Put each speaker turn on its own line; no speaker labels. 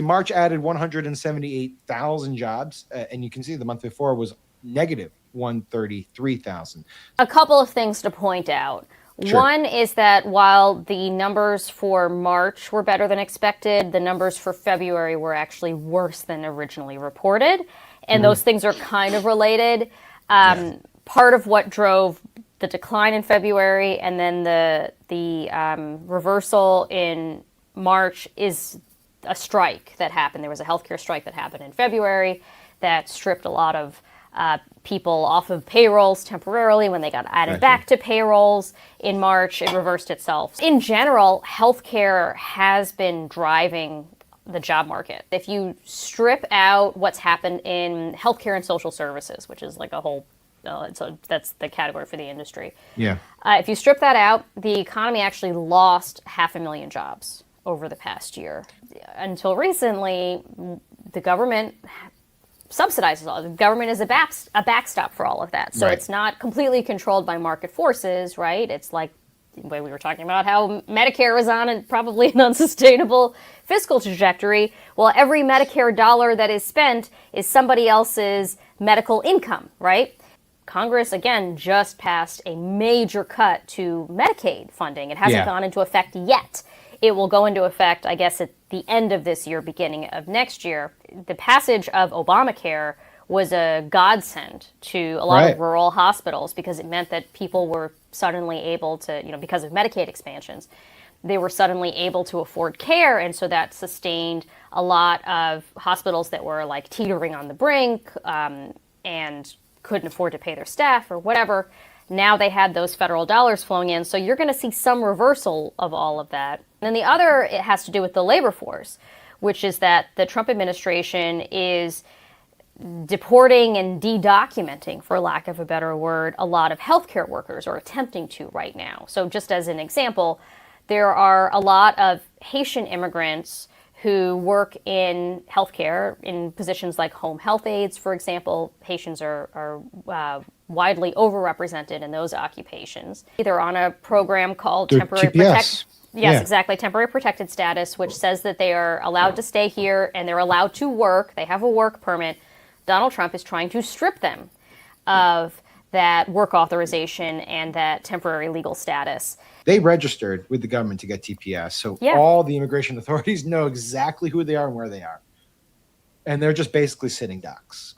March added 178,000 jobs, and you can see the month before was negative 133,000.
A couple of things to point out.
Sure.
One is that while the numbers for March were better than expected, the numbers for February were actually worse than originally reported. And those things are kind of related. Part of what drove the decline in February and then the reversal in March is a strike that happened. There was a healthcare strike that happened in February that stripped a lot of people off of payrolls temporarily. When they got added back to payrolls in March, it reversed itself. In general, healthcare has been driving the job market. If you strip out what's happened in healthcare and social services, which is like a whole, so that's the category for the industry.
Yeah.
If you strip that out, the economy actually lost 500,000 jobs over the past year. Until recently, the government subsidizes all. The government is a backstop for all of that. So it's not completely controlled by market forces, right? It's like the way we were talking about how Medicare is on probably an unsustainable fiscal trajectory. Well, every Medicare dollar that is spent is somebody else's medical income, right? Congress, again, just passed a major cut to Medicaid funding. It hasn't gone into effect yet. It will go into effect, I guess, at the end of this year, beginning of next year. The passage of Obamacare was a godsend to a lot of rural hospitals because it meant that people were suddenly able to, because of Medicaid expansions, they were suddenly able to afford care. And so that sustained a lot of hospitals that were like teetering on the brink and couldn't afford to pay their staff or whatever. Now they had those federal dollars flowing in. So you're going to see some reversal of all of that. And the other, it has to do with the labor force, which is that the Trump administration is deporting and de-documenting, for lack of a better word, a lot of healthcare workers, or attempting to right now. So just as an example, there are a lot of Haitian immigrants who work in healthcare in positions like home health aides, for example. Haitians are widely overrepresented in those occupations. They're on a program called temporary temporary protected status, which says that they are allowed to stay here and they're allowed to work. They have a work permit. Donald Trump is trying to strip them of that work authorization and that temporary legal status.
They registered with the government to get TPS, so all the immigration authorities know exactly who they are and where they are. And they're just basically sitting ducks.